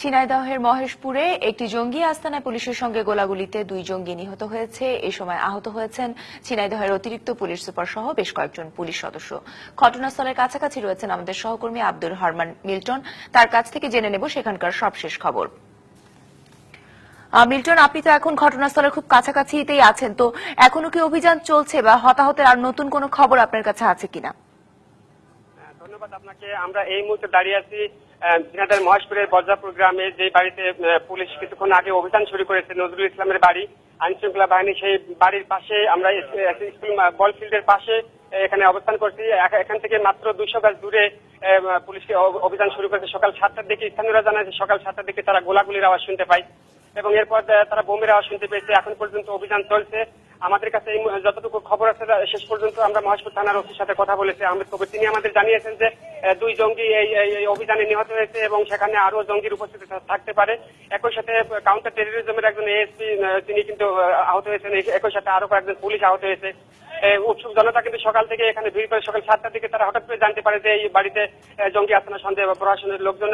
ঝিনাইদহের মহেশপুরে একটি জঙ্গি আস্তানায় পুলিশের সঙ্গে গোলাগুলিতে 2 জঙ্গি নিহত হয়েছে। এ সময় আহত হয়েছেন ঝিনাইদহের অতিরিক্ত পুলিশ সুপার সহ বেশ কয়েকজন পুলিশ সদস্য। ঘটনাস্থলের কাছাকাছি রয়েছেন আমাদের সহকর্মী আব্দুল হারমান মিল্টন। তার কাছ থেকে জেনে নেব সেখানকার সবশেষ খবর। মিল্টন, আপনি তো এখন ঘটনাস্থলের খুব কাছাকাছিতেই আছেন, তো এখনো কি অভিযান চলছে বা হতাহতের আর নতুন কোনো খবর আপনার কাছে আছে কিনা? ধন্যবাদ আপনাকে। আমরা এই মুহূর্তে দাঁড়িয়ে আছি ঝিনাইদহের মহেশপুরের বজ্রাপুর গ্রামে, যে বাড়িতে পুলিশ কিছুক্ষণ আগে অভিযান শুরু করেছে, নজরুল ইসলামের বাড়ি। আইন শৃঙ্খলা বাহিনী সেই বাড়ির পাশে, আমরা স্কুল বল ফিল্ডের পাশে এখানে অবস্থান করছি। এখান থেকে মাত্র 200 গজ দূরে পুলিশ অভিযান শুরু করেছে সকাল 7টার দিকে। স্থানীয়রা জানায় যে সকাল 7টার দিকে তারা গোলাগুলির আওয়াজ শুনতে পায় এবং এরপর তারা বোমের আওয়াজ শুনতে পেয়েছে। এখন পর্যন্ত অভিযান চলছে। আমাদের কাছে যতটুকু খবর আছে শেষ পর্যন্ত আমরা মহেশপুর থানার ওসির সাথে কথা বলেছি আহমেদ কবির। তিনি আমাদের জানিয়েছেন যে 2 জঙ্গি এই অভিযানে নিহত হয়েছে এবং সেখানে আরো জঙ্গির উপস্থিতি থাকতে পারে। একই সাথে কাউন্টার টেররিজমের একজন এএসপি তিনি কিন্তু আহত হয়েছেন। একই সাথে আরো কয়েকজন পুলিশ আহত হয়েছে। উৎসুক জনতা কিন্তু সকাল থেকে এখানে ভিড় করে। সকাল 7টার দিকে তারা হঠাৎ করে জানতে পারে যে এই বাড়িতে জঙ্গি আস্তানা সন্দেহ বা প্রশাসনের লোকজন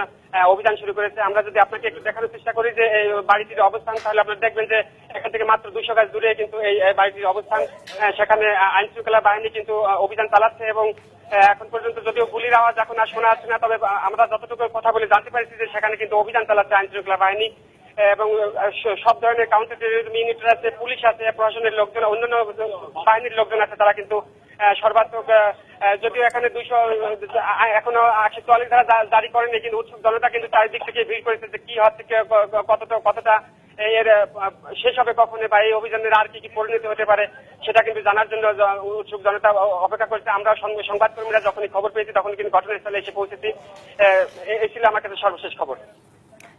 অভিযান শুরু করেছে। আমরা যদি আপনাকে একটু দেখানোর চেষ্টা করি যে এই বাড়িটির অবস্থান, তাহলে আপনারা দেখবেন যে এখান থেকে মাত্র 200 গজ দূরে কিন্তু এই বাড়িটির অবস্থান। সেখানে আইন শৃঙ্খলা বাহিনী কিন্তু অভিযান চালাচ্ছে এবং এখন পর্যন্ত যদিও গুলির আওয়াজ এখন আর শোনা যাচ্ছে না, তবে আমরা যতটুকু কথা বলে জানতে পারছি যে সেখানে কিন্তু অভিযান চালাচ্ছে আইন শৃঙ্খলা বাহিনী এবং সব ধরনের কাউন্টার টেররিজম ইউনিট আছে, পুলিশ আছে, প্রশাসনের লোকজন, অন্যান্য বাহিনীর লোকজন আছে। তারা কিন্তু সর্বাত্মক, যদিও এখানে 200 এখনো 144 ধারা জারি করেনি, কিন্তু উৎসুক জনতা কিন্তু চারিদিক থেকে ভিড় করেছে যে কি হচ্ছে, কতটা এর শেষ হবে কখনো বা এই অভিযানের আর কি পরিণতি হতে পারে সেটা কিন্তু জানার জন্য উৎসুক জনতা অপেক্ষা করছে। আমরা সংবাদকর্মীরা যখনই খবর পেয়েছি তখন কিন্তু ঘটনাস্থলে এসে পৌঁছেছি। এই ছিল আমার কাছে সর্বশেষ খবর।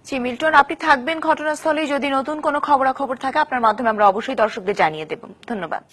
জি মিল্টন, আপনি থাকবেন ঘটনাস্থলে। যদি নতুন কোনো খবরাখবর থাকে আপনার মাধ্যমে আমরা অবশ্যই দর্শকদের জানিয়ে দেব। ধন্যবাদ।